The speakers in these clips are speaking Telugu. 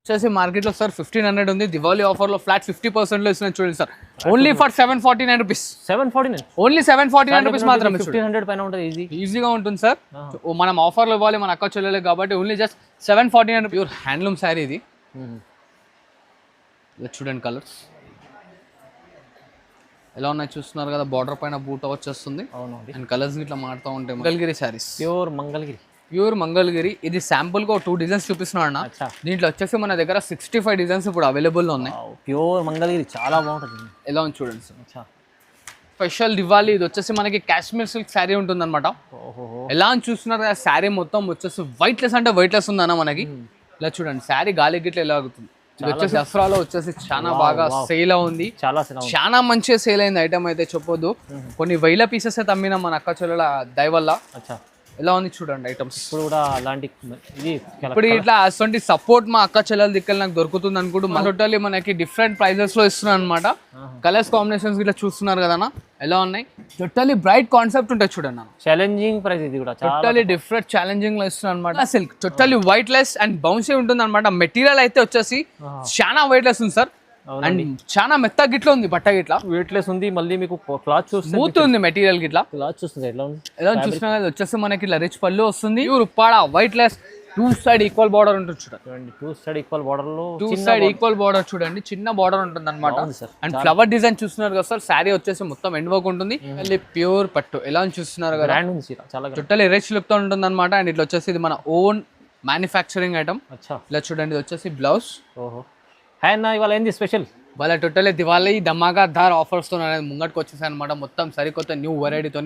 వచ్చేసి మార్కెట్లో సార్ 1500 ఉంది. దివాళీ ఆఫర్లో ఫ్లాట్ 50% ఇస్తున్నాను చూడండి sir. Only for 749 rupees. 749 only 749 rupees మాత్రమే. 1500 పైన ఉంటుంది, ఈజీగా ఉంటుంది సార్. మనం ఆఫర్లో ఇవ్వాలి మన అక్క చెల్లెలే కాబట్టి only just 749 pure handloom sari ఇది. చూడండి కలర్స్ ఎలా ఉన్నాయి చూస్తున్నారు కదా. బార్డర్ పైన బూట వచ్చేస్తుంది. అండ్ కలర్స్ ఇట్లా మారుతూ ఉంటాయి. మంగళగిరి శారీస్, ప్యూర్ మంగళగిరి. ఇది శాంపుల్ గా 2 డిజైన్స్ చూపిస్తున్నాడు అన్న. దీంట్లో వచ్చేసి మన దగ్గర 65 డిజైన్స్ ఇప్పుడు అవైలబుల్ ఉన్నాయి. ప్యూర్ మంగళగిరి చాలా బాగుంటుంది. ఎలా ఉంది చూడండి సార్. స్పెషల్ దివాళీ ఇది వచ్చేసి మనకి కాశ్మీర్ సిల్క్ శారీ ఉంటుంది అనమాట. ఎలా అని చూస్తున్నారు కదా. శారీ మొత్తం వచ్చేసి వైట్లెస్ అంటే వైట్లెస్ ఉందన్న మనకి. ఇలా చూడండి శారీ గాలి గిట్ల ఎలా ఆగుతుంది. ఇది వచ్చేసి దసరాలో వచ్చేసి చాలా బాగా సేల్ ఉంది. చాలా మంచిగా సేల్ అయింది ఐటమ్ అయితే చెప్పొద్దు. కొన్ని వేల పీసెస్ అయితే అమ్మినా మన అక్క చెల్లెల దయ వల్ల. ఎలా ఉంది చూడండి ఐటమ్స్. ఇప్పుడు కూడా అలాంటి ఇప్పుడు ఇట్లా అటువంటి సపోర్ట్ మా అక్క చెల్లెల దిక్కలు నాకు దొరుకుతుంది అనుకుంటూ టోటల్లీ మనకి డిఫరెంట్ ప్రైజెస్ లో ఇస్తున్నాను అనమాట. కలర్స్ కాంబినేషన్స్ ఇట్లా చూస్తున్నారు కదా ఎలా ఉన్నాయి. టోటల్లీ బ్రైట్ కాన్సెప్ట్ ఉంటాయి చూడండి. ఛాలెంజింగ్ ప్రైస్ ఇది కూడా టోటల్లీ డిఫరెంట్ ఛాలెంజింగ్ లో ఇస్తున్నాను అనమాట. Silk totally white less and bouncy ఉంటుంది అనమాట. మెటీరియల్ అయితే వచ్చేసి చాలా వైట్ లెస్ ఉంది సార్. అండ్ చాలా మెత్త గిట్ల ఉంది. బట్ట గిట్ల వెయిట్లెస్ ఉంది. మళ్ళీ మీకు క్లాత్ స్మూత్ ఉంది. మెటీరియల్ గిట్ల క్లాత్ చూస్తుంది ఎలా ఉంది. ఎలా చూసినా వచ్చేసి మనకి ఇట్లా రిచ్ పళ్ళు వస్తుంది. Uppada white less 2 side equal border ఉంటుంది చూడండి. 2 సైడ్ ఈక్వల్ బార్డర్ లో 2 సైడ్ ఈక్వల్ బార్డర్ చూడండి. చిన్న బార్డర్ ఉంటుంది అనమాట. అండ్ ఫ్లవర్ డిజైన్ చూస్తున్నారు కదా సార్. శారీ వచ్చేసి మొత్తం ఎండ్ వర్క్ ఉంటుంది. మళ్ళీ ప్యూర్ పట్టు ఎలా చూస్తున్నారు కదా. టోటల్ రిచ్ లుక్ తో ఉంటుంది అనమాట. అండ్ ఇట్లా వచ్చేసి ఇది మన ఓన్ మ్యానుఫ్యాక్చరింగ్ ఐటమ్. ఇలా చూడండి ఇది వచ్చేసి బ్లౌజ్. ఇవాళ ఏంది స్పెషల్? వాళ్ళ టోటల్ దివాళీ ధమాకా ధార్ ఆఫర్స్ తో ముంగట్కి వచ్చేసాయి అనమాట. మొత్తం సరికొత్త న్యూ వెరైటీతో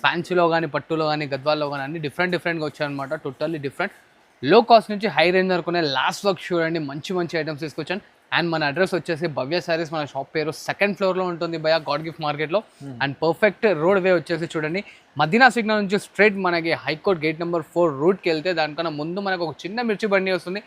ఫ్యాన్సీలో కానీ పట్టులో కానీ గద్వాల్లో కానీ అన్ని డిఫరెంట్గా వచ్చాయన్నమాట. టోటల్లీ డిఫరెంట్ లో కాస్ట్ నుంచి హై రేంజ్ వరకు లాస్ట్ వర్క్ చూడండి. మంచి ఐటమ్స్ తీసుకొచ్చాను. అండ్ మన అడ్రస్ వచ్చేసి భవ్య శారీస్. మన షాప్ పేరు 2nd ఫ్లోర్లో ఉంటుంది భయ గాడ్ గిఫ్ట్ మార్కెట్లో. అండ్ పర్ఫెక్ట్ రోడ్ వే వచ్చేసి చూడండి మదీనా సిగ్నల్ నుంచి స్ట్రైట్ మనకి హైకోర్ట్ గేట్ నెంబర్ 4 రూట్కి వెళ్తే దానికన్నా ముందు మనకు ఒక చిన్న మిర్చి బండి వస్తుంది.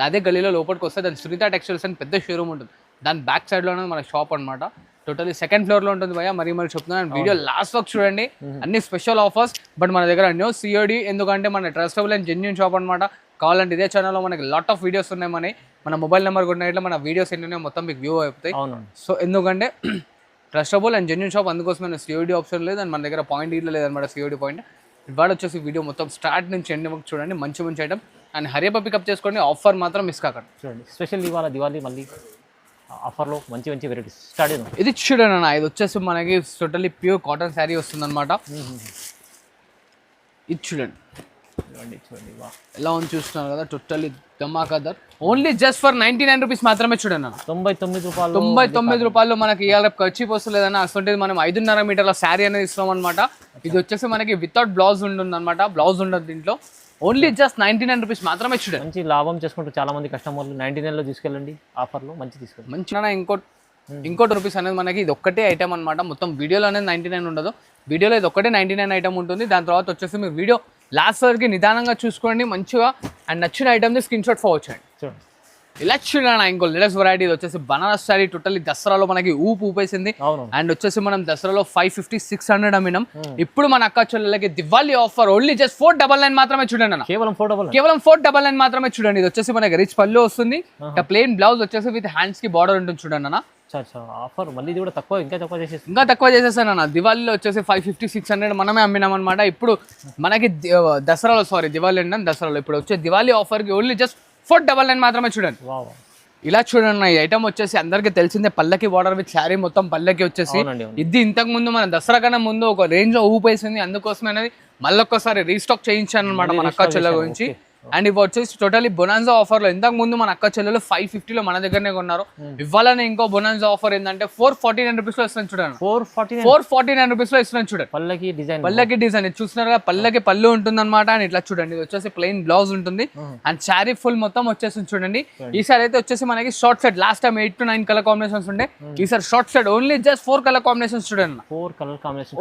అదే గల్లీలో లోపలికి వస్తే దాని సునీత టెక్స్టైల్స్ అని పెద్ద షోరూమ్ ఉంటుంది. దాని బ్యాక్ సైడ్లోనే మన షాప్ అనమాట. టోటలీ 2nd ఫ్లోర్లో ఉంటుంది భయ. మరీ చెప్తున్నాను. వీడియో లాస్ట్ వరకు చూడండి. అన్ని స్పెషల్ ఆఫర్స్. బట్ మన దగ్గర న్యూ COD ఎందుకంటే మన ట్రస్టబుల్ అండ్ జెన్యూన్ షాప్ అనమాట. కావాలంటే ఇదే ఛానల్లో మనకి లాట్ ఆఫ్ వీడియోస్ ఉన్నాయి. మన మొబైల్ నెంబర్ కూడా ఇట్లా మన వీడియోస్ ఎన్ని మొత్తం మీకు వ్యూ అయిపోతాయి. సో ఎందుకంటే ట్రస్టబుల్ అండ్ జెన్యూన్ షాప్ అందుకోసమే COD ఆప్షన్ లేదు. అండ్ మన దగ్గర పాయింట్ ఇట్లా లేదనమాట. COD పాయింట్ ఇవాళ వచ్చేసి వీడియో మొత్తం స్టార్ట్ నుంచి ఎండ్ వరకు చూడండి. మంచి ఐటమ్. అండ్ హరియప్ పికప్ చేసుకోండి. ఆఫర్ మాత్రం మిస్ కాకండి. చూడండి స్పెషల్ ఇవాళ దివాళీ మళ్ళీ ఆఫర్లో మంచి వెరైటీస్ స్టార్ట్ అయింది. ఇది చూడండి అన్న. ఇది వచ్చేసి మనకి టోటల్లీ ప్యూర్ కాటన్ శారీ వస్తుంది అనమాట. ఇది చూడండి ఎలా ఉంది చూస్తున్నారు కదా. టోటల్లీ ధమాకాదర్. ఓన్లీ జస్ట్ ఫర్ 99 రూపీస్ మాత్రమే చూడండి అన్న. 99 రూపాయలు మనకి ఇవాళ ఖర్చు వస్తలేదన్న. అసలు మనం 5.5 మీటర్ల శారీ అనేది ఇస్తున్నాం అనమాట. ఇది వచ్చేసి మనకి వితౌట్ బ్లౌజ్ ఉంటుంది అనమాట. బ్లౌజ్ ఉండదు దీంట్లో. ఓన్లీ జస్ట్ 99 రూపీస్ మాత్రమే చూడండి. మంచి లాభం చేసుకుంటారు చాలా మంది కస్టమర్లు. 99లో తీసుకెళ్ళండి. ఆఫర్లో తీసుకెళ్ళండి. మంచి ఇంకోటి రూపీస్ అనేది మనకి ఇది ఒక్కటే ఐటమ్ అనమాట. మొత్తం వీడియోలో అనేది 99 ఉండదు. వీడియోలో ఇది ఒక్కటే 99 ఐటమ్ ఉంటుంది. దాని తర్వాత వచ్చేసి మీరు వీడియో లాస్ట్ వరకు నిదానంగా చూసుకోండి మంచిగా. అండ్ నచ్చిన ఐటమ్ని స్క్రీన్ షాట్ ఫార్వర్డ్ చేయండి. చూడండి ఇలా చూడండి. ఇంకో లేటెస్ట్ వెరైటీ వచ్చేసి బనారస్ శారీ. టోటల్లీ దసరాలో మనకి ఊపేసింది. అండ్ వచ్చేసి మనం దసరాలో 550-600 అమ్మినాం. ఇప్పుడు మన అక్క చెల్లెలకి దివాళీ ఆఫర్ ఓన్లీ జస్ట్ 499 మాత్రమే చూడండి అన్న. కేవలం 499 మాత్రమే చూడండి. ఇది వచ్చేసి మనకి రిచ్ పళ్ళు వస్తుంది. ప్లెయిన్ బ్లౌజ్ వచ్చేసి విత్ హ్యాండ్స్ కి బార్డర్ ఉంటుంది చూడండి అన్న. ఆఫర్ మళ్ళీ కూడా ఇంకా తక్కువ చేసేసాను అన్న. దివాళీలో వచ్చేసి 550-600 మనమే అమ్మినాం అనమాట. ఇప్పుడు మనకి దసరాలో దివాళీ అండి దసరాలో ఇప్పుడు వచ్చే దివాళీ ఆఫర్కి ఓన్లీ జస్ట్ 499 మాత్రమే చూడండి. ఇలా చూడండి. ఈ ఐటమ్ వచ్చేసి అందరికి తెలిసిందే. పల్లకి బార్డర్ విత్ శారీ మొత్తం పల్లకి వచ్చేసి ఇది ఇంతకు ముందు మన దసరా కన్నా ముందు ఒక రేంజ్ లో ఊపేసింది. అందుకోసమే అనేది మళ్ళీ ఒక్కసారి రీస్టాక్ చేయించాను అనమాట మన అక్క చెల్లెల గురించి. అండ్ ఇవి వచ్చేసి టోటలీ బొనాన్జా ఆఫర్ లో ఇంతకు ముందు మన అక్క చెల్లెలు 550లో మన దగ్గరనే కొన్నారు. ఇవ్వాలని ఇంకో బొనాన్జా ఆఫర్ ఏంటంటే 449 రూపీస్ లో ఇస్తున్నాను చూడండి. 449 రూపీస్ లో ఇస్తున్నాను చూడండి. పల్లకి డిజైన్ చూస్తున్నారు కదా. పల్లకి పళ్ళు ఉంటుంది అనమాట. అండ్ ఇట్లా చూడండి ఇది వచ్చేసి ప్లెయిన్ బ్లౌజ్ ఉంటుంది. అండ్ శారీ ఫుల్ మొత్తం వచ్చేసి చూడండి. ఈసారి అయితే వచ్చేసి మనకి short set. Last time 8 to 9 colour combinations ఉండే. ఈసారి short set only just 4 colour combinations చూడండి.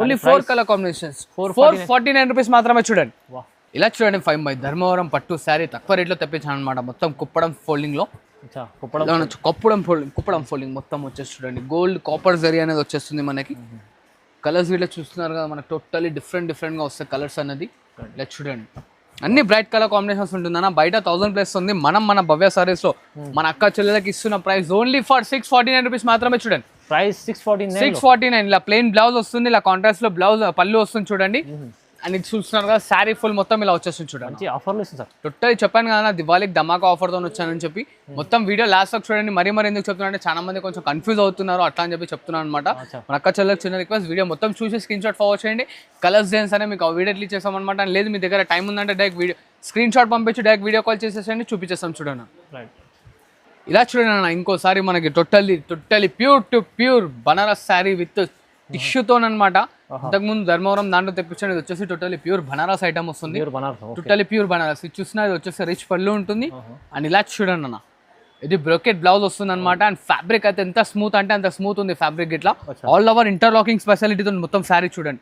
ఓన్లీ 4 కలర్ కాంబినేషన్స్ 449 రూపీస్ మాత్రమే చూడండి. ఇలా చూడండి 5 by ధర్మవరం పట్టు శారీ తక్కువ రేట్లో తెప్పించాను అనమాట. మొత్తం కుప్పడం ఫోల్డింగ్లో కుప్పడం ఫోల్డింగ్ మొత్తం వచ్చేసి చూడండి. గోల్డ్ కాపర్ జరీ అనేది వచ్చేస్తుంది మనకి. కలర్స్ ఇట్లా చూస్తున్నారు కదా. మనకి టోటలీ డిఫరెంట్గా వస్తాయి కలర్స్ అనేది. ఇలా చూడండి అన్ని బ్రైట్ కలర్ కాంబినేషన్స్ ఉంటుందన్న. బయట 1000+ ఉంది. మన భవ్య సారీస్ లో మన అక్క చెల్లెలకి ఇస్తున్న ప్రైస్ ఓన్లీ ఫర్ 649 రూపీస్ మాత్రమే. చూడండి ప్రైస్ 649. ఇలా ప్లెయిన్ బ్లౌజ్ వస్తుంది, ఇలా కాంట్రాస్ట్ లో బ్లౌజ్ పళ్ళు వస్తుంది చూడండి. అని చూస్తున్నారు కదా, శారీ ఫుల్ మొత్తం ఇలా వచ్చేస్తుంది చూడండి. ఆఫర్లు ఇస్తుంది సార్. టోటల్ చెప్పాను కదా దివాళీకి ధమాకా ఆఫర్ తో వచ్చానని చెప్పి. మొత్తం వీడియో లాస్ట్ వరకు చూడండి. మరి ఎందుకు చెప్తున్నా అంటే చాలా మంది కొంచెం కన్ఫ్యూజ్ అవుతున్నారు అట్లా అని చెప్పి చెప్తున్నాను అనమాట. మన అక్క చెల్లెలకు చిన్న రిక్వెస్ట్, వీడియో మొత్తం చూసి స్క్రీన్ షాట్ ఫార్వర్డ్ చేయండి. కలర్స్ డిజైన్స్ అనే మీకు వీడియో క్లిక్ చేస్తాం అనమాట. లేదు మీ దగ్గర టైం ఉందంటే డైరెక్ట్ వీడియో స్క్రీన్ షాట్ పంపించి డైరెక్ట్ వీడియో కాల్ చేసేసండి, చూపించేస్తాం చూడండి. ఇలా చూడండి అన్న, ఇంకోసారి మనకి totally pure Banaras sari with టిష్యూతో అనమాట. ఇంతకుముందు ధర్మవరం దాంట్లో తెప్పించాను. ఇది వచ్చేసి టోటల్లీ ప్యూర్ బనారస్ ఐటమ్ వస్తుంది. టోటల్లీ ప్యూర్ బనారస్ ఇది చూసినా, ఇది వచ్చేసి రిచ్ పళ్ళు ఉంటుంది. అండ్ ఇలా చూడండి అన్న, ఇది బ్రోకెట్ బ్లౌజ్ వస్తుంది అనమాట. అండ్ ఫ్యాబ్రిక్ అయితే ఎంత స్మూత్ అంటే అంత స్మూత్ ఉంది ఫ్యాబ్రిక్. ఇట్లా ఆల్ ఓవర్ ఇంటర్లాకింగ్ ఫెసిలిటీతో మొత్తం శారీ చూడండి.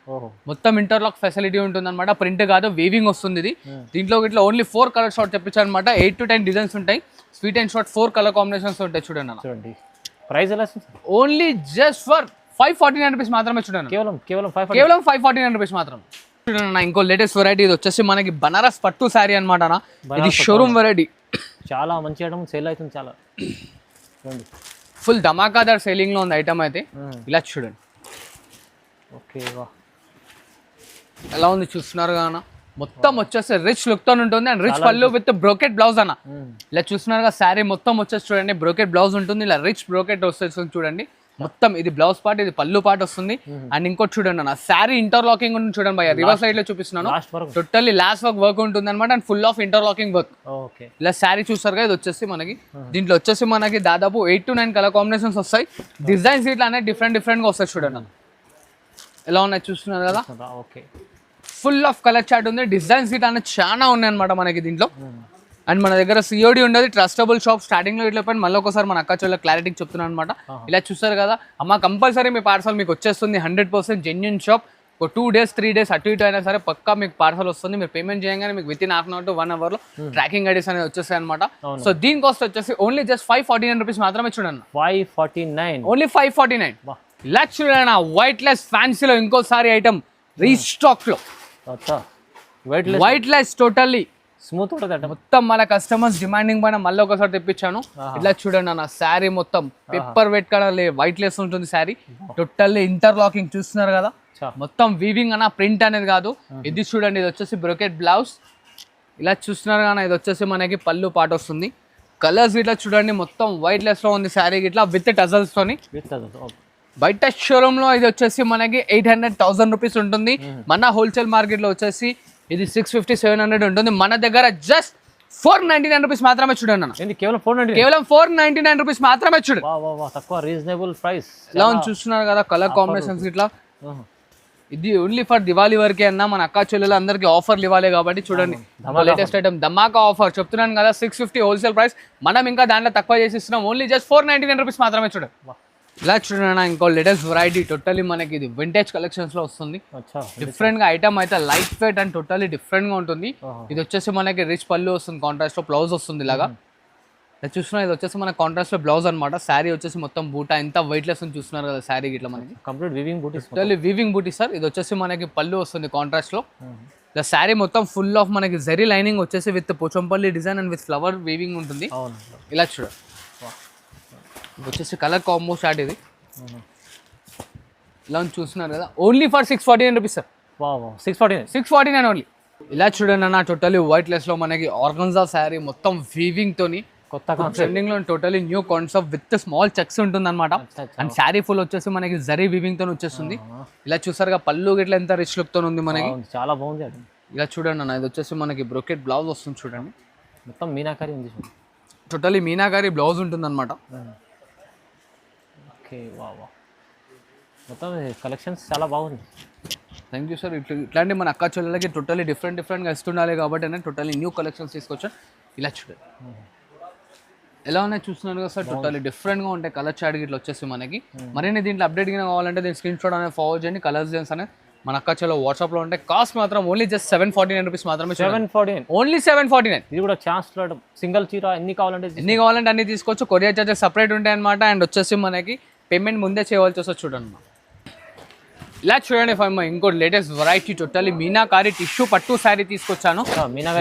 మొత్తం ఇంటర్లాక్ ఫెసిలిటీ ఉంటుంది అనమాట. ప్రింట్ కాదు, వీవింగ్ వస్తుంది ఇది. దీంట్లో ఇట్లా ఓన్లీ 4 కలర్ షార్ట్ తెప్పించాను అనమాట. 8 to 10 డిజైన్స్ ఉంటాయి. Sweet and short 4 colour combinations ఉంటాయి చూడండి అన్న. ప్రైస్ ఎలా ఓన్లీ జస్ట్ ఫర్ 549 రూపీస్ మాత్రమే చూడండి. కేవలం 549 రూపీస్ మాత్రం చూడండి. ఇంకో లేటెస్ట్ వెరైటీ ఇది వచ్చేసి మనకి బనారస్ పట్టు శారీ అనమాట. ఇది షోరూమ్ వెరైటీ. చాలా మంచి ఐటమ్ సేల్ అవుతుంది. చాలా ఫుల్ ధమాకాదార్ సేలింగ్ లో ఉంది ఐటమ్ అయితే. ఇలా చూడండి. ఓకే, ఎలా ఉంది చూస్తున్నారు కదా, మొత్తం వచ్చేసి రిచ్ లుక్ తో ఉంటుంది. అండ్ రిచ్ పళ్ళు విత్ బ్రోకెట్ బ్లౌజ్ అన్న. ఇలా చూస్తున్నారు కదా, శారీ మొత్తం వచ్చేసి చూడండి బ్రోకెట్ బ్లౌజ్ ఉంటుంది. ఇలా రిచ్ బ్రోకెట్ వస్తుంది చూడండి. మొత్తం ఇది బ్లౌజ్ పార్ట్, ఇది పళ్ళు పార్ట్ వస్తుంది. అండ్ ఇంకోటి చూడండి అన్న, శారీ ఇంటర్లాకింగ్ ఉంటుంది చూడండి భయ్య. రివర్స్ సైడ్ లో చూపిస్తున్నాను. టోటల్లీ లాస్ట్ వర్క్ ఉంటుంది అనమాట. And full of interlocking work. ఇలా శారీ చూస్తారు కదా, ఇది వచ్చేసి మనకి దీంట్లో వచ్చేసి మనకి దాదాపు 8 to 9 కలర్ కాంబినేషన్స్ వస్తాయి. డిజైన్స్ ఇట్లా అనేది డిఫరెంట్ గా వస్తాయి చూడండి. ఎలా ఉన్నాయి చూస్తున్నారు కదా, ఫుల్ ఆఫ్ కలర్ చార్ట్ ఉంది. డిజైన్స్ ఇట్లా అనేది చాలా ఉన్నాయి అనమాట మనకి దీంట్లో. అండ్ మన దగ్గర COD ఉండదు, ట్రస్టబుల్ షాప్. స్టార్టింగ్ లో ఇట్లా పైన మళ్ళీ ఒకసారి మన అక్క చెల్లెల క్లారిటీకి చెప్తున్నాను అనమాట. ఇలా చూస్తారు కదా అమ్మ, కంపల్సరీ మీ పార్సల్ మీకు వచ్చేస్తుంది. 100% జెన్యున్ షాప్. ఒక 2 days 3 days అటు ఇటు అయినా సరే పక్కా మీకు పార్సల్ వస్తుంది. మీరు పేమెంట్ చేయగానే మీకు within half an hour to 1 hour లో ట్రాకింగ్ ఐడీస్ అనేది వచ్చేస్తాయి అనమాట. సో దీని కాస్ట్ వచ్చేసి ఓన్లీ జస్ట్ 549 రూపీస్ మాత్రమే చూడండి. 549 ఓన్లీ 549. ఇలా చూడండి, వైట్ లెస్ ఫ్యాన్సీలో ఇంకోసారి ఐటమ్ రీస్టాక్ లో. వైట్ లెస్ టోటల్లీ స్మూత్ ఉంటుంది. మొత్తం మన కస్టమర్స్ డిమాండింగ్ పైన మళ్ళీ ఒకసారి తెప్పించాను. ఇలా చూడండి అన్న, శారీ మొత్తం పేపర్ వెట్ కలర్ వైట్ లెస్ ఉంటుంది శారీ. టోటల్లీ ఇంటర్లాకింగ్ చూస్తున్నారు కదా, మొత్తం వీవింగ్ అన్న, ప్రింట్ అనేది కాదు. ఇది చూడండి, ఇది వచ్చేసి బ్రోకెట్ బ్లౌజ్. ఇలా చూస్తున్నారు కదా, ఇది వచ్చేసి మనకి పళ్ళు పాట వస్తుంది. కలర్స్ ఇట్లా చూడండి, మొత్తం వైట్ లెస్ లో ఉంది శారీ ఇట్లా విత్ టజల్స్ తోని. బయట షోరూమ్ లో ఇది వచ్చేసి మనకి 800,000 రూపీస్ ఉంటుంది. మన హోల్సేల్ మార్కెట్ లో వచ్చేసి ఇది 650-700 ఉంటుంది. మన దగ్గర జస్ట్ 499 రూపీస్ మాత్రమే చూడండి అన్న. కేవలం 499 రూపీస్ మాత్రమే చూడండి. తక్కువ, రీజనబుల్ ప్రైస్. ఇలా చూస్తున్నారు కదా కలర్ కాంబినేషన్స్ ఇట్లా. ఇది ఓన్లీ ఫర్ దివాళీ వరకే అన్న. మన అక్క చెల్లెలు అందరికి ఆఫర్లు ఇవ్వాలి కాబట్టి చూడండి. లేటెస్ట్ ఐటమ్ ధమాకా ఆఫర్ చెప్తున్నాను కదా, 650 హోల్సేల్ ప్రైస్. మనం ఇంకా దాంట్లో తక్కువ చేసి ఇస్తున్నాం. ఓన్లీ జస్ట్ 499 రూపీస్ మాత్రమే చూడండి. ఇలా చూడండి, ఇంకో లేటెస్ట్ వెరైటీ. టోటల్లీ మనకి ఇది వింటేజ్ కలెక్షన్స్ లో వస్తుంది. డిఫరెంట్ గా ఐటమ్ అయితే light weight and totally different గా ఉంటుంది. ఇది వచ్చేసి మనకి రిచ్ పళ్ళు వస్తుంది, కాంట్రాస్ట్ లో బ్లౌజ్ వస్తుంది. ఇలాగా చూస్తున్నా, ఇది వచ్చేసి మన కాంట్రాస్ట్ లో బ్లౌజ్ అనమాట. శారీ వచ్చేసి మొత్తం బూటా ఎంత వెయిట్ లెస్ చూస్తున్నారు కదా శారీ ఇట్లా మనకి. కంప్లీట్ వీవింగ్ బూటీ, టోటల్లీ వీవింగ్ బూటీ సార్. ఇది వచ్చేసి మనకి పళ్ళు వస్తుంది కాంట్రాస్ట్ లో. ఇలా శారీ మొత్తం ఫుల్ ఆఫ్ మనకి జరీ లైనింగ్ వచ్చేసి with Pochampally design and with flower weaving ఉంటుంది. ఇలా చూడండి, వచ్చేసి కలర్ కాంబో స్టార్ట్. ఇది ఇలా చూస్తున్నారు కదా, only for 649 rupees sir. 649 only. ఇలా చూడండి అన్న, టోటలీ వైట్ లెస్ లో మనకి ఆర్గన్జా శారీ మొత్తం వీవింగ్ తోని కొత్త ట్రెండింగ్ లో totally new concept with small checks ఉంటుంది అనమాట. అండ్ శారీ ఫుల్ వచ్చేసి మనకి జరీ వీవింగ్ తో వచ్చేస్తుంది. ఇలా చూసారుగా పళ్ళు గిట్లా ఎంత రిచ్ లుక్ తో ఉంది మనకి. చాలా బాగుంది. ఇలా చూడండి అన్న, ఇది వచ్చేసి మనకి బ్రోకెట్ బ్లౌజ్ వస్తుంది చూడండి. మొత్తం మీనాకారి ఉంది, టోటలీ మీనాకారి బ్లౌజ్ ఉంటుంది అనమాట. ఓకే, మొత్తం కలెక్షన్స్ చాలా బాగుంది. Thank you sir. ఇట్లాంటి మన అక్క చెల్లెలకి టోటలీ డిఫరెంట్గా ఇస్తుండాలి కాబట్టి నేను టోటలీ న్యూ కలెక్షన్స్ తీసుకొచ్చాను. ఇలా చూడండి ఎలా ఉన్నాయి చూస్తున్నారు కదా సార్. టోటలీ డిఫరెంట్గా ఉంటాయి కలర్ చార్ట్ ఇట్లా వచ్చేసి మనకి. మరిన్ని దీంట్లో అప్డేట్ కావాలంటే దీని స్క్రీన్ షాట్ అనేది ఫార్వర్డ్ చేయండి. కలర్స్ డిజైన్స్ అనేది మన అక్క చెల్లె వాట్సాప్లో ఉంటాయి. కాస్ట్ మాత్రం ఓన్లీ జస్ట్ 749 రూపీస్ మాత్రమే. 749 ఓన్లీ 749. ఇది కూడా ఛాన్స్ సింగిల్ చీర ఎన్ని కావాలంటే అన్ని తీసుకోవచ్చు. కొరియర్ చార్జెస్ సపరేట్ ఉంటాయి అనమాట. అండ్ వచ్చేసి మనకి పేమెంట్ ముందే చేయవలసి వస్తుంది చూడండి. ఇలా చూడండి ఫైమ్ ఇంకోటి latest variety totally meenakari tissue పట్టు శారీ తీసుకొచ్చాను.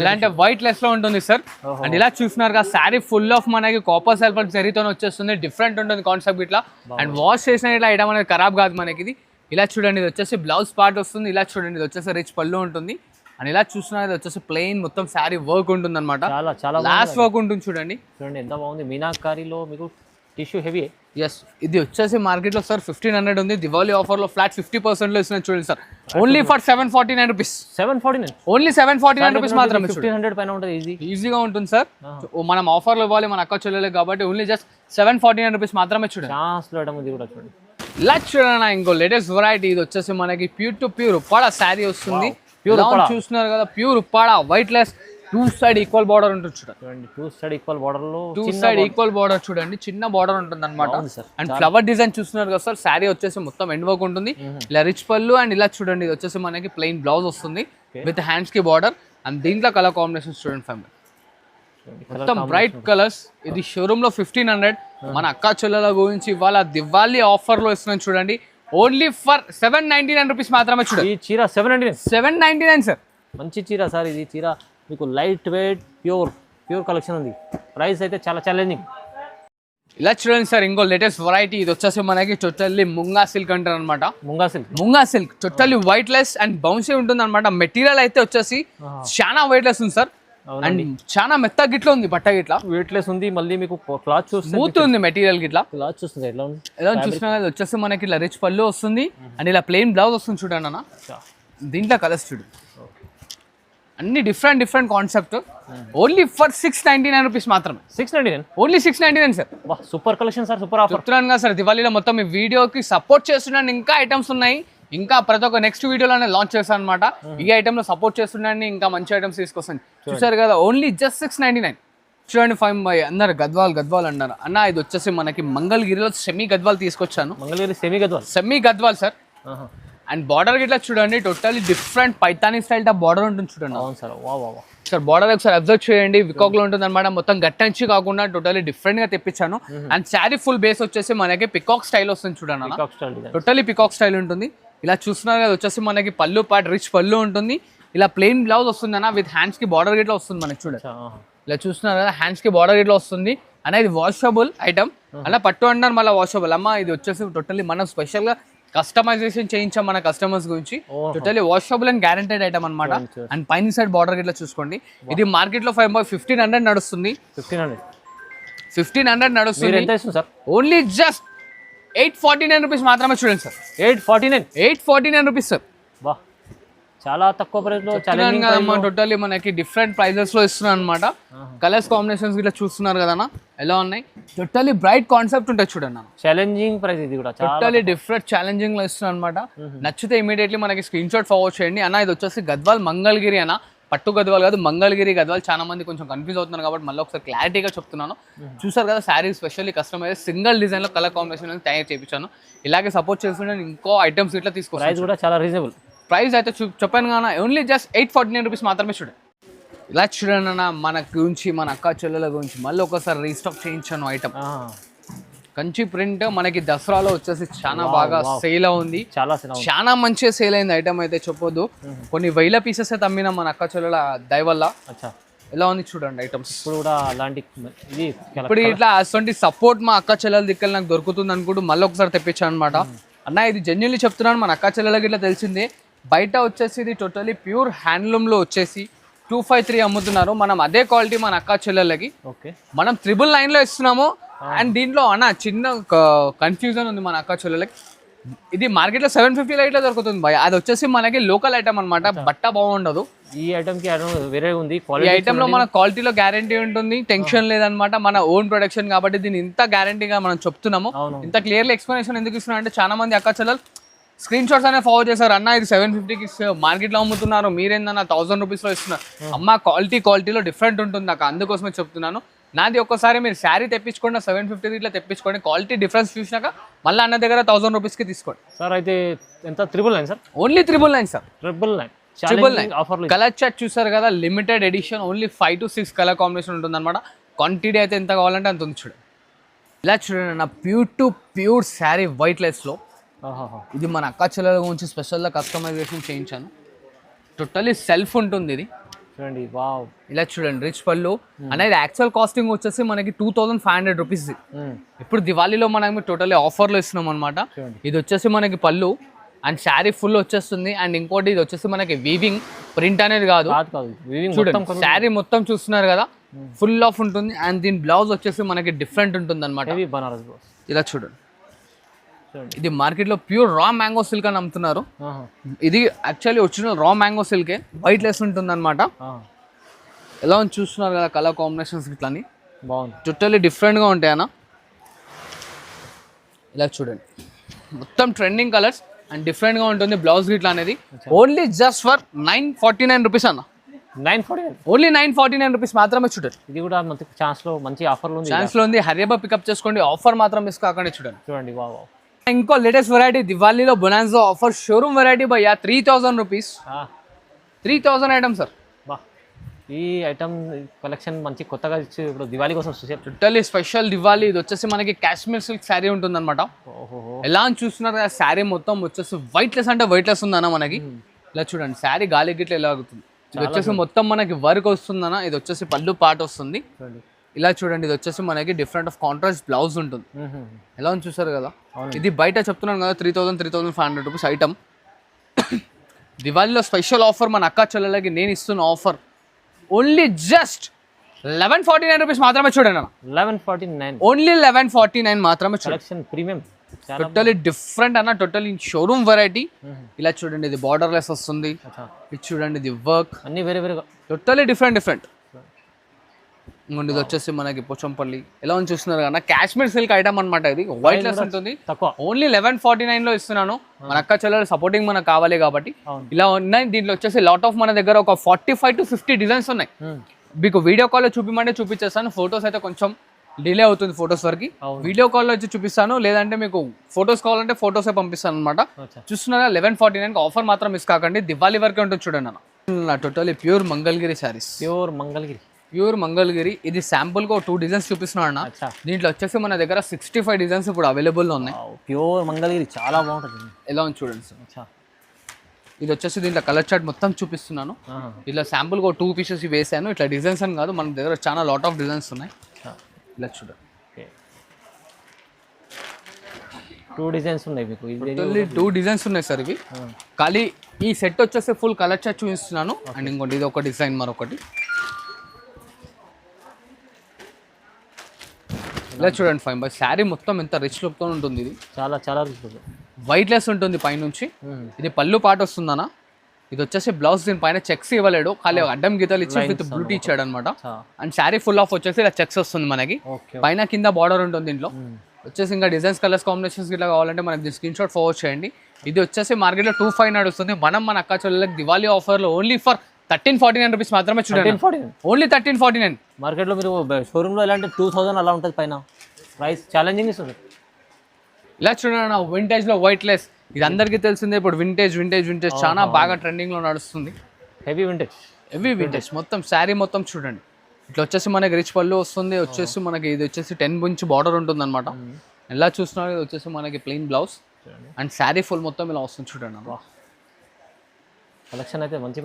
ఇలాంటి వైట్ లెస్ లో ఉంటుంది సార్. అండ్ ఇలా చూస్తున్నారుగా శారీ ఫుల్ ఆఫ్ మనకి కాపర్ సల్ఫర్ జరీతో వచ్చేస్తుంది. డిఫరెంట్ ఉంటుంది కాన్సెప్ట్ ఇట్లా. అండ్ వాష్ చేసిన ఇట్లా ఐటమ్ అనేది ఖరాబ్ కాదు మనకి. ఇది ఇలా చూడండి, ఇది వచ్చేసి బ్లౌజ్ పార్ట్ వస్తుంది. ఇలా చూడండి, ఇది వచ్చేసి రిచ్ పళ్ళు ఉంటుంది. అండ్ ఇలా చూస్తున్నారు, ఇది వచ్చేసి ప్లెయిన్ మొత్తం శారీ వర్క్ ఉంటుంది అనమాట. చాలా లాస్ట్ వర్క్ ఉంటుంది చూడండి. చూడండి ఎంత బాగుంది. మీనాకారిలో మీకు టిష్యూ హెవీ. ఎస్, ఇది వచ్చేసి మార్కెట్లో సార్ 1500 ఉంది. దివాళీ ఆఫర్లో ఫ్లాట్ 50% లో ఇస్తున్నారు చూడండి sir. Only for 749 rupees. 749 only 749 rupees మాత్రమే. 1500 పైన ఉంటుంది. ఈజీగా ఉంటుంది సార్. మనం ఆఫర్లో ఇవ్వాలి మన అక్క చెల్లెలే కాబట్టి ఓన్లీ జస్ట్ 749 రూపీస్ మాత్రమే చూడండి. ఇది కూడా చూడండి. ఇలా చూడండి ఇంకో లేటెస్ట్ వెరైటీ. ఇది వచ్చేసి మనకి pure to pure Uppada sari వస్తుంది. ప్యూర్ చూస్తున్నారు కదా, pure Uppada white less 2 side equal border ఉంటుంది చూడండి. 2 సైడ్ ఈక్వల్ బార్డర్ లో 2 సైడ్ ఈక్వల్ బార్డర్ చూడండి, చిన్న బార్డర్ ఉంటుంది అనమాట. అండ్ ఫ్లవర్ డిజైన్ చూస్తున్నారు కదా సార్. శారీ వచ్చేసి మొత్తం ఎండ్ వర్క్ ఉంటుంది. ఇలా రిచ్ పళ్ళు. అండ్ ఇలా చూడండి, ఇది వచ్చేసి మనకి ప్లెయిన్ బ్లౌజ్ వస్తుంది విత్ హ్యాండ్స్ కి బార్డర్. అండ్ దీంట్లో కలర్ కాంబినేషన్ చూడండి ఫ్యామిలీ, మొత్తం బ్రైట్ కలర్స్. ఇది షోరూమ్ లో 1500. మన అక్కా చెల్లెల గురించి ఇవాళ దివాళీ ఆఫర్ లో ఇస్తున్నాం చూడండి. ఓన్లీ ఫర్ 799 రూపీస్ మాత్రమే చూడండి. ఈ చీర 799 సార్. మంచి చీర సార్. ఇది చీర మీకు లైట్ వెయిట్ ప్యూర్ కలెక్షన్ ఉంది. ప్రైస్ అయితే చాలా ఛాలెంజింగ్. ఇలా చూడండి సార్ ఇంకో లేటెస్ట్ వెరైటీ. ఇది వచ్చేసి మనకి టోటల్లీ ముంగా సిల్క్ అంటారు అనమాట. Munga silk totally white less and bouncy ఉంటుంది అనమాట. మెటీరియల్ అయితే వచ్చేసి చాలా వైట్ లెస్ ఉంది సార్. అండ్ చాలా మెత్త గిట్ల ఉంది, బట్ట గిట్ల వెయిట్ లెస్ ఉంది. మళ్ళీ మీకు క్లాత్ స్మూత్ ఉంది మెటీరియల్ గిట్ల. క్లాత్ చూస్తుంది ఎలా చూసినా వచ్చేసి మనకి ఇలా రిచ్ పళ్ళు వస్తుంది. అండ్ ఇలా ప్లెయిన్ బ్లౌజ్ వస్తుంది చూడండి అన్న. దీంట్లో కలర్స్ చూడు, అన్ని different concept. Only for 699 rupees మాత్రమే. 699 only 699 sir. Super collection sir, super offer. చెప్తున్నాను కదా సార్, దివాళీలో మొత్తం ఈ వీడియోకి సపోర్ట్ చేస్తున్నాను. ఇంకా ఐటమ్స్ ఉన్నాయి, ఇంకా ప్రతి ఒక్క నెక్స్ట్ వీడియోలోనే లాంచ్ చేస్తాను అనమాట. ఈ ఐటమ్ లో సపోర్ట్ చేస్తున్నాను, ఇంకా మంచి ఐటమ్స్ తీసుకొస్తాను. చూసారు కదా, ఓన్లీ జస్ట్ 699. చూడండి ఫైవ్ బై అందరు గద్వాల్ అన్నారు అన్న. ఇది వచ్చేసి మనకి మంగళగిరిలో సెమీ గద్వాల్ తీసుకొచ్చాను. Mangalagiri semi Gadwal sir. And border గిట్లా చూడండి, totally different Paithani style border ఉంటుంది చూడండి. అవును సార్. సార్ బార్డర్ ఒకసారి అబ్జర్వ్ చేయండి. వికాక్ లో ఉంటుంది అనమాట. మొత్తం గట్టంచి కాకుండా టోటల్లీ డిఫరెంట్ గా తెప్పించాను. అండ్ శారీ ఫుల్ బేస్ వచ్చేసి మనకి పికాక్ స్టైల్ వస్తుంది చూడండి. టోటల్లీ పికాక్ స్టైల్ ఉంటుంది. ఇలా చూస్తున్నారు కదా, వచ్చేసి మనకి పళ్ళు పార్ట్ రిచ్ పళ్ళు ఉంటుంది. ఇలా ప్లెయిన్ బ్లౌజ్ వస్తుంది అన్న, విత్ హ్యాండ్స్ కి బార్డర్ గిట్లా వస్తుంది మనకి చూడండి. ఇలా చూస్తున్నారు కదా, హ్యాండ్స్ కి బార్డర్ గిట్లా వస్తుంది అన్న. ఇది వాషబుల్ ఐటమ్ అలా పట్టు అంటారు మళ్ళీ వాషబుల్ అమ్మ. ఇది వచ్చేసి టోటల్లీ మనం స్పెషల్ గా కస్టమైజేషన్ చేయించాం మన కస్టమర్స్ గురించి. Totally washable and guaranteed item అనమాట. అండ్ పైన సైడ్ బార్డర్ గిట్లా చూసుకోండి. ఇది మార్కెట్ లో 1500 నడుస్తుంది. 1500 నడుస్తుంది. ఓన్లీ జస్ట్ 849 రూపీస్ మాత్రమే చూడండి సార్. 849 rupees sir. చాలా తక్కువ ప్రైస్ లో టోటల్లీ మనకి డిఫరెంట్ ప్రైజెస్ లో ఇస్తున్నాను అనమాట. కలర్స్ కాంబినేషన్స్ ఇట్లా చూస్తున్నారు కదా ఎలా ఉన్నాయి. టోటల్లీ బ్రైట్ కాన్సెప్ట్ ఉంటాయి చూడండి. ఛాలెంజింగ్ ప్రైస్ ఇది కూడా టోటల్లీ డిఫరెంట్ ఛాలెంజింగ్ లో ఇస్తున్నాను అనమాట. నచ్చితే ఇమీడియట్లీ మనకి స్క్రీన్ షాట్ ఫార్వర్డ్ చేయండి అన్న. ఇది వచ్చేసి గద్వాల్ మంగళగిరి అన్న, పట్టు గద్వాల్ కాదు మంగళగిరి గద్వాల్. చాలా మంది కొంచెం కన్ఫ్యూజ్ అవుతున్నారు కాబట్టి మళ్ళీ ఒకసారి క్లారిటీగా చెప్తున్నాను. చూసారు కదా, sari specially customise single design లో కలర్ కాంబినేషన్ తయారు చేయించాను. ఇలాగే సపోర్ట్ చేస్తుంటే ఇంకో ఐటమ్స్ ఇట్లా తీసుకోవాలి. ప్రైస్ కూడా చాలా రీజనబుల్ ప్రైస్ అయితే చెప్పాను కదా, ఓన్లీ జస్ట్ 849 రూపీస్ మాత్రమే చూడండి. ఇలా చూడండి అన్న, మన గురించి మన అక్క చెల్లెల గురించి మళ్ళీ ఒకసారి రీస్టాక్ చేయించాను ఐటమ్. కంచి ప్రింట్ మనకి దసరాలో వచ్చేసి చాలా బాగా సేల్ ఉంది. చాలా మంచిగా సేల్ అయింది ఐటమ్ అయితే చెప్పొద్దు. కొన్ని వేల పీసెస్ అయితే అమ్మినా మన అక్క చెల్లెల దయ వల్ల. ఎలా ఉంది చూడండి ఐటమ్స్. ఇప్పుడు కూడా అలాంటి ఇప్పుడు ఇట్లా అటువంటి సపోర్ట్ మా అక్క చెల్లెల దిక్కలు నాకు దొరుకుతుంది అనుకుంటూ మళ్ళీ ఒకసారి తెప్పించాను అనమాట. అన్న ఇది జెన్యున్లీ చెప్తున్నాను, మన అక్క చెల్లెలకి ఇట్లా తెలిసిందే. బయట వచ్చేసి ఇది టోటలీ ప్యూర్ హ్యాండ్లూమ్లో వచ్చేసి 253 అమ్ముతున్నారు. మనం అదే క్వాలిటీ మన అక్క చెల్లెళ్ళకి మనం 999లో ఇస్తున్నాము. అండ్ దీంట్లో అన్న చిన్న కన్ఫ్యూజన్ ఉంది మన అక్క చెల్లెళ్ళకి. ఇది మార్కెట్లో 750 ఇట్లా దొరుకుతుంది భయ. అది వచ్చేసి మనకి లోకల్ ఐటమ్ అనమాట, బట్ట బాగుండదు. ఈ ఐటమ్ కి వేరే ఉంది. ఈ ఐటమ్ లో మన క్వాలిటీలో గ్యారంటీ ఉంటుంది, టెన్షన్ లేదనమాట. మన ఓన్ ప్రొడక్షన్ కాబట్టి దీన్ని ఇంత గ్యారంటీగా మనం చెప్తున్నాము. ఇంత క్లియర్లీ ఎక్స్ప్లెనేషన్ ఎందుకు ఇస్తున్నా అంటే చాలా మంది అక్క చెల్లెలు స్క్రీన్ షాట్స్ అనేది ఫార్వర్డ్ చేశారు. అన్న ఇది 750కి మార్కెట్లో అమ్ముతున్నారు, మీరేందన్న 1000 రూపీస్లో ఇస్తున్నారు. అమ్మ క్వాలిటీలో డిఫరెంట్ ఉంటుంది నాకు, అందుకోసమే చెప్తున్నాను. నాది ఒక్కసారి మీరు శారీ తెప్పించుకోండి 750 ఇట్లా తెప్పించుకోండి. క్వాలిటీ డిఫరెన్స్ చూసినాక మళ్ళీ అన్న దగ్గర 1000 రూపీస్కి తీసుకోండి సార్. అయితే ఎంత 999 sir? Only 999 sir. 999 colour chart చూసారు కదా, limited edition. Only 5 to 6 colour combination ఉంటుంది అనమాట. క్వాంటిటీ అయితే ఎంత కావాలంటే అంత ఉంది చూడండి. ఇలా చూడండి అన్న, pure to pure sari white లెస్లో ఇది మన అక్క చెల్లెల గురించి స్పెషల్గా కస్టమైజేషన్ చేయించాను. టోటల్లీ సెల్ఫ్ ఉంటుంది ఇది. చూడండి వావ్, ఇలా చూడండి రిచ్ పళ్ళు అనేది యాక్చువల్ కాస్టింగ్ వచ్చేసి మనకి 2500 రూపీస్. ఇప్పుడు దివాళీలో మనం టోటల్లీ ఆఫర్లో ఇస్తున్నాం అనమాట. ఇది వచ్చేసి మనకి పళ్ళు అండ్ శారీ ఫుల్ వచ్చేస్తుంది. అండ్ ఇంకోటి ఇది వచ్చేసి మనకి వీవింగ్ ప్రింట్ అనేది కాదు, చూడండి శారీ మొత్తం చూస్తున్నారు కదా ఫుల్ ఆఫ్ ఉంటుంది. అండ్ దీని బ్లౌజ్ వచ్చేసి మనకి డిఫరెంట్ ఉంటుంది అనమాట. ఇలా చూడండి, ఇది మార్కెట్లో ప్యూర్ రా మ్యాంగో సిల్క్ అని అమ్ముతున్నారు. ఇది యాక్చువల్లీ ఒరిజినల్ రా మ్యాంగో సిల్కే, వైట్ లెస్ ఉంటుంది అనమాట. ఎలా ఉంది చూస్తున్నారు కదా కలర్ కాంబినేషన్స్ ఇట్లా అని బాగుంది, టోటల్లీ డిఫరెంట్గా ఉంటాయి అన్న. ఇలా చూడండి మొత్తం ట్రెండింగ్ కలర్స్ అండ్ డిఫరెంట్గా ఉంటుంది బ్లౌజ్ ఇట్లా అనేది. ఓన్లీ జస్ట్ ఫర్ 949 రూపీస్ అన్న. 949, ఓన్లీ 949 రూపీస్ మాత్రమే. చూడండి ఇది కూడా మంచి ఛాన్స్లో మంచి ఆఫర్లో ఉంది. ఛాన్స్లో ఉంది, హరియబా పికప్ చేసుకోండి. ఆఫర్ మాత్రం మిస్ కాకండి. చూడండి చూడంండి వావ్. ఇంకో లేటెస్ట్ వెరైటీ దివాళీలో బొనాన్జో ఆఫర్ షోరూమ్ వెరైటీ భయ్యా 3000 రూపీస్. 3000 item sir. బా, ఈ ఐటమ్ కలెక్షన్ మంచి కొత్తగా ఇచ్చి ఇప్పుడు దివాళీ కోసం టోటల్లీ స్పెషల్ దివాళీ. ఇది వచ్చేసి మనకి కాశ్మీర్ సిల్క్ శారీ ఉంటుంది అనమాట. ఎలా అని చూస్తున్నారు కదా శారీ మొత్తం వచ్చేసి వైట్ లెస్ అంటే వైట్ లెస్ ఉందన్న మనకి. ఇలా చూడండి శారీ గాలి గిట్ల ఎలా ఆగుతుంది. ఇది వచ్చేసి మొత్తం మనకి వర్క్ వస్తుందన్న. ఇది వచ్చేసి పళ్ళు పాట వస్తుంది. ఇలా చూడండి ఇది వచ్చేసి మనకి డిఫరెంట్ ఆఫ్ కాంట్రాస్ట్ బ్లౌజ్ ఉంటుంది. ఎలా ఉంది చూసారు కదా. ఇది బయట చెప్తున్నాను కదా 3500 రూపీస్ ఐటమ్. దివాళీలో స్పెషల్ ఆఫర్ మన అక్క చెల్లెలకి నేను ఇస్తున్న ఆఫర్ ఓన్లీ జస్ట్ 1149 రూపీస్ మాత్రమే. చూడండి అన్న 1149, ఓన్లీ 1149 మాత్రమే. కలెక్షన్ ప్రీమియం టోటలీ డిఫరెంట్ అన్న, టోటలీ షోరూమ్ వెరైటీ. ఇలా చూడండి ఇది బార్డర్ లెస్ వస్తుంది. ఇది చూడండి ఇది వర్క్ అన్ని వేరే వేరే టోటలీ డిఫరెంట్. ఇంకోటి ఇది వచ్చేసి మనకి పోచంపల్లి. ఎలా ఉంది చూస్తున్నారు కదా కాశ్మీర్ సిల్క్ ఐటమ్ అనమాట. ఇది వైట్ లెస్ ఉంటుంది. ఓన్లీ 1149 లో ఇస్తున్నాను. మన అక్క చెల్లెలు సపోర్టింగ్ మనకు కావాలి కాబట్టి ఇలా ఉన్నాయి. దీంట్లో వచ్చేసి లాట్ ఆఫ్ మన దగ్గర ఒక 45 to 50 డిజైన్స్ ఉన్నాయి. మీకు వీడియో కాల్లో చూపిమంటే చూపించేస్తాను. ఫొటోస్ అయితే కొంచెం డిలే అవుతుంది ఫొటోస్ వరకు. వీడియో కాల్లో వచ్చి చూపిస్తాను, లేదంటే మీకు ఫొటోస్ కావాలంటే ఫొటోసే పంపిస్తాను అనమాట. చూస్తున్నారా 1149 ఆఫర్ మాత్రం మిస్ కాకండి. దివాళీ వరకే ఉంటుంది చూడండి అన్న. Totally pure Mangalagiri saris. Pure Mangalagiri. ఇది శాంపుల్ గా 2 డిజైన్స్ చూపిస్తున్నాడు అన్న. దీంట్లో వచ్చేసి మన దగ్గర 65 డిజైన్స్ ఇప్పుడు అవైలబుల్ లో ఉన్నాయి. ప్యూర్ మంగళగిరి చాలా బాగుంటుంది. ఎలా ఉంది చూడండి సార్. ఇది వచ్చేసి దీంట్లో కలర్ చార్ట్ మొత్తం చూపిస్తున్నాను. ఇలా శాంపుల్ గా 2 పీసెస్ వేసాను. ఇట్లా డిజైన్స్ అని కాదు, మన దగ్గర చాలా లాట్ ఆఫ్ డిజైన్స్ ఉన్నాయి. ఇలా చూడండి 2 డిజైన్స్ ఉన్నాయి మీకు. 2 డిజైన్స్ ఉన్నాయి సార్ ఇవి. ఖాళీ ఈ సెట్ వచ్చేసి ఫుల్ కలర్ చార్ట్ చూపిస్తున్నాను. అండ్ ఇంకోటి ఇది ఒక డిజైన్ మరొకటి. ఇలా చూడండి ఫైన్ బై శారీ మొత్తం ఎంత రిచ్ లుక్ తో ఉంటుంది. ఇది చాలా రిచ్ లుక్, వైట్ లెస్ ఉంటుంది పైనుంచి. ఇది పళ్ళు పాట వస్తుందన్న. ఇది వచ్చేసి బ్లౌజ్ దీని పైన చెక్స్ ఇవ్వలేడు, ఖాళీ అడ్డం గీతలు ఇచ్చి విత్ బ్లూటీ ఇచ్చాడు అనమాట. అండ్ శారీ ఫుల్ ఆఫ్ వచ్చేసి ఇలా చెక్స్ వస్తుంది మనకి. పైన కింద బార్డర్ ఉంటుంది. దీంట్లో వచ్చేసి ఇంకా డిజైన్స్ కలర్స్ కాంబినేషన్స్ ఇట్లా కావాలంటే మనకి స్క్రీన్ షాట్ ఫార్వర్డ్ చేయండి. ఇది వచ్చేసి మార్కెట్లో 25 నడుస్తుంది. మనం మన అక్క చెల్లెలకు దివాళీ ఆఫర్లో ఓన్లీ ఫర్ 1349 రూపీస్ మాత్రమే. చూడండి ఓన్లీ 1349. మార్కెట్లో మీరు షోరూమ్లో ఎలా అంటే 2000 అలా ఉంటుంది పైన. ప్రైస్ ఛాలెంజింగ్ ఇస్తుంది. ఇలా చూడండి వింటేజ్లో వైట్ లెస్. ఇది అందరికీ తెలిసిందే. ఇప్పుడు వింటేజ్ చాలా బాగా ట్రెండింగ్లో నడుస్తుంది. హెవీ వింటేజ్ మొత్తం శారీ మొత్తం చూడండి. ఇట్లా వచ్చేసి మనకి రిచ్ పళ్ళు వస్తుంది. వచ్చేసి మనకి ఇది వచ్చేసి 10 ఇంచ్ బార్డర్ ఉంటుంది అనమాట. ఎలా చూస్తున్నారు ఇది వచ్చేసి మనకి plain blouse and sari full మొత్తం ఇలా వస్తుంది చూడండి. కలెక్షన్ అయితే మంచి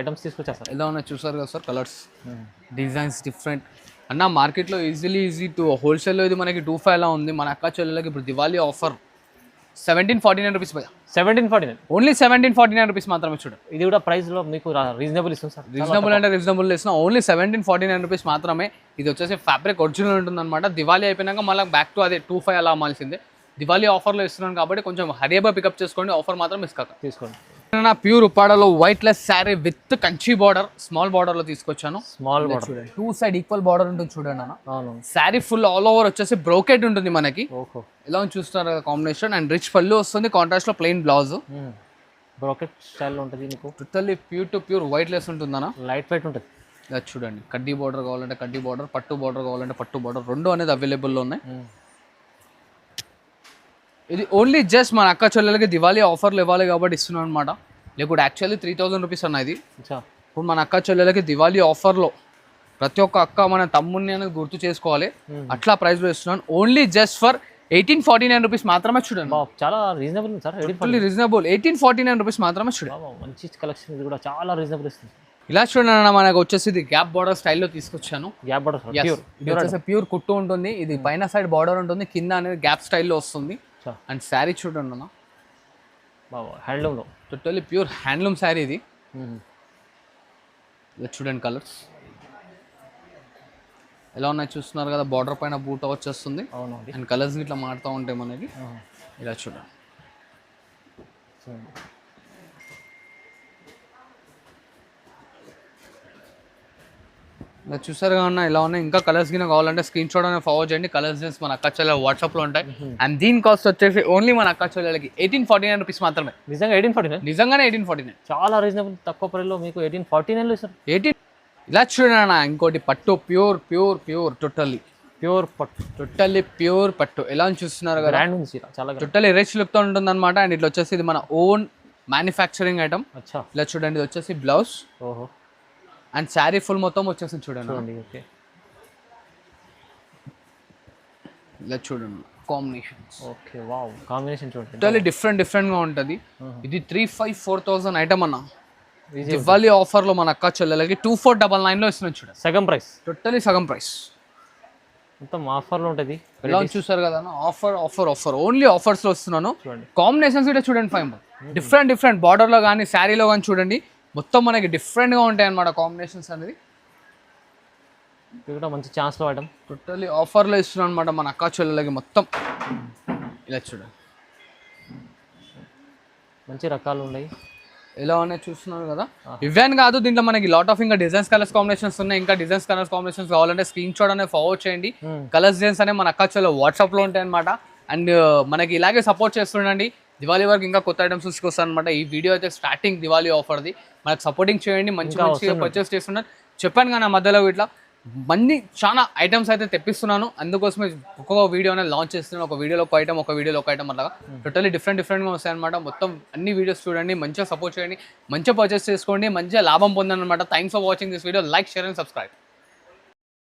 ఐటమ్స్ తీసుకొచ్చారు సార్. ఎలా ఉన్నాయి చూసారు కదా సార్. కలర్స్ డిజైన్స్ డిఫరెంట్ అన్న. మార్కెట్లో ఈజీ టు హోల్సేల్లో ఇది మనకి 25 అలా ఉంది. మన అక్క చెల్లెలకి ఇప్పుడు Diwali offer 1749 rupees. 1749, only 1749 rupees మాత్రమే. చూడండి ఇది కూడా ప్రైస్లో మీకు రీజనబుల్ ఇస్తుంది సార్. రీజనబుల్ ఇస్తున్నా. ఓన్లీ 1749 రూపీస్ మాత్రమే. ఇది వచ్చేసి ఫ్యాబ్రిక్ ఒరిజినల్ ఉంటుంది అనమాట. దివాళీ అయిపోయినాక మళ్ళీ బ్యాక్ టు అదే 25 అలా అమ్మాల్సిందే. దివాళీ ఆఫర్లో ఇస్తున్నాను కాబట్టి కొంచెం హరియబా పికప్ చేసుకోండి. ఆఫర్ మాత్రం మిస్ కాక తీసుకోండి. ప్యూర్ ఉప్పాడలో white lace sari with Kanchi border, small border లో తీసుకొచ్చాను. స్మాల్ బార్డర్ చూడండి, 2 సైడ్ ఈక్వల్ బార్డర్ ఉంటుంది చూడండి అన్న. శారీ ఫుల్ ఆల్ ఓవర్ వచ్చేసి బ్రోకెట్ ఉంటుంది మనకి. ఎలా చూస్తున్నారు కాంబినేషన్. అండ్ రిచ్ పళ్ళు వస్తుంది, కాంట్రాస్ట్ లో ప్లెయిన్ బ్లౌజ్. బ్రోకెట్ స్టైల్ ఉంటుంది మీకు. Totally pure to pure white less ఉంటుంది అన్న. లైట్ వెయిట్ ఉంటుంది. ఇలా చూడండి కడ్డీ బార్డర్ కావాలంటే కడ్డీ బార్డర్, పట్టు బార్డర్ కావాలంటే పట్టు బార్డర్, రెండు అనేది అవైలబుల్లో ఉన్నాయి. ఇది ఓన్లీ జస్ట్ మన అక్క చెల్లెలకి దివాళీ ఆఫర్లు ఇవ్వాలి కాబట్టి ఇస్తున్నాను అనమాట. లేకుంటే యాక్చువల్లీ 3000 రూపీస్ అన్న ఇది. ఇప్పుడు మన అక్క చెల్లెలకి దివాళీ ఆఫర్లో ప్రతి ఒక్క అక్క మన తమ్ముడిని అనేది గుర్తు చేసుకోవాలి, అట్లా ప్రైస్లో ఇస్తున్నాను. ఓన్లీ జస్ట్ ఫర్ 1849 రూపీస్ మాత్రమే చూడండి. బాబు చాలా రీజనబుల్ ఉంది సార్. ఫుల్లీ రీజనబుల్ 1849 రూపీస్ మాత్రమే చూడండి. బాబు మంచి కలెక్షన్, ఇది కూడా చాలా రీజనబుల్ ఇస్తుంది. ఇలా చూడండి అన్న, మనకు వచ్చేసి ఇది గ్యాప్ బార్డర్ స్టైల్లో తీసుకొచ్చాను. గ్యాప్ బార్డర్ ప్యూర్ కుట్టు ఉంటుంది. ఇది పైన సైడ్ బార్డర్ ఉంటుంది, కింద అనేది గ్యాప్ స్టైల్లో వస్తుంది. అండ్ శారీ చూడండి అన్న, బాబు హ్యాండ్లూమ్లో టోటల్లీ ప్యూర్ హ్యాండ్లూమ్ శారీ ఇది. ఇలా చూడండి కలర్స్ ఎలా ఉన్నాయి చూస్తున్నారు కదా. బార్డర్ పైన బూట వచ్చేస్తుంది. అవునండి. అండ్ కలర్స్ ఇట్లా మారుతూ ఉంటాయి మనకి. ఇలా చూడండి. ఇలా చూసారు కదా, ఇలా ఉన్నాయి. ఇంకా కలర్స్ కింద కావాలంటే స్క్రీన్ షాట్ అనేది ఫార్వర్డ్ చేయండి. కలర్స్ డీల్స్ మన అక్క చెల్లె వాట్సాప్లో ఉంటాయి. అండ్ దీని కాస్ట్ వచ్చేసి ఓన్లీ మన అక్క చెల్లెలకి 1849 రూపీస్ మాత్రమే. నిజంగా 1849, నిజంగానే 1849, చాలా రీజనబుల్. తక్కువ ప్రైస్లో మీకు 1849లో ఇస్తారు. 18. ఇలా చూడండి ఇంకోటి పట్టు, pure pure pure totally pure పట్టు, టోటల్లీ ప్యూర్ పట్టు. ఎలా అని చూస్తున్నారు కదా, బ్రాండ్ ఉంది చీర, చాలా టోటల్లీ రిచ్ లుక్తో ఉంటుంది అనమాట. అండ్ ఇట్లా వచ్చేసి ఇది మన ఓన్ మ్యానుఫ్యాక్చరింగ్ ఐటమ్. అచ్చా, ఇలా చూడండి, ఇది వచ్చేసి బ్లౌజ్. ఓహో. అండ్ శారీ ఫుల్ మొత్తం వచ్చేసి చూడండి. ఓకే, ఇలా చూడండి కాంబినేషన్స్. ఓకే, వావ్, కాంబినేషన్ చూడండి, టోటల్లీ డిఫరెంట్గా ఉంటుంది. ఇది 3,5,4,000 ఐటమ్ అన్న. దివాళీ ఆఫర్లో మన అక్క చెల్లెలకి 2499లో ఇస్తున్నాం చూడండి. సగం ప్రైస్, టోటల్లీ సగం ప్రైస్. మొత్తం ఆఫర్లో ఉంటుంది. ఎలా చూసారు కదా, ఆఫర్ ఆఫర్ ఆఫర్, ఓన్లీ ఆఫర్స్లో వస్తున్నాను. కాంబినేషన్స్ కూడా చూడండి, 5 డిఫరెంట్ బార్డర్లో కానీ శారీలో కానీ చూడండి, మొత్తం మనకి డిఫరెంట్గా ఉంటాయి అన్నమాట కాంబినేషన్స్ అనేది. ఇది కూడా మంచి ఛాన్స్లో ఐటమ్. టోటల్లీ ఆఫర్లో ఇస్తున్నాం అనమాట మన అక్క చెల్లెలకి మొత్తం. ఇలా చూడండి, మంచి రకాలు ఉన్నాయి. ఎలా ఉన్నాయి చూస్తున్నారు కదా. ఇవేం కాదు, దీంట్లో మనకి లాట్ ఆఫ్ ఇంకా డిజైన్స్ కలర్స్ కాంబినేషన్స్ ఉన్నాయి. ఇంకా డిజైన్స్ కలర్స్ కాంబినేషన్స్ కావాలంటే స్క్రీన్ షాట్ అనేది ఫార్వర్డ్ చేయండి. కలర్స్ డిజైన్స్ అనేవి మన అక్క చెల్లె వాట్సాప్లో ఉంటాయి అనమాట. అండ్ మనకి ఇలాగే సపోర్ట్ చేస్తుండండి. దివాళీ వరకు ఇంకా కొత్త ఐటమ్స్ తీసుకొస్తాను అనమాట. ఈ వీడియో అయితే స్టార్టింగ్ దివాళీ ఆఫర్ది, మనకు సపోర్టింగ్ చేయండి. మంచిగా పర్చేస్ చేస్తున్నారు. చెప్పాను కానీ మధ్యలో ఇట్లా చాలా ఐటమ్స్ అయితే తెప్పిస్తున్నాను. అందుకోసమే ఒక్కొక్క వీడియో అనేది లాంచ్ చేస్తున్నాను. ఒక వీడియోలో ఒక ఐటమ్, ఒక వీడియోలో ఒక ఐటమ్ అట్లాగా టోటల్లీ డిఫరెంట్గా వస్తాయి అనమాట. మొత్తం అన్ని వీడియోస్ చూడండి, మంచిగా సపోర్ట్ చేయండి, మంచిగా పర్చేస్ చేసుకోండి, మంచిగా లాభం పొందండి అనమాట. Thanks for watching this video. Like, share and subscribe.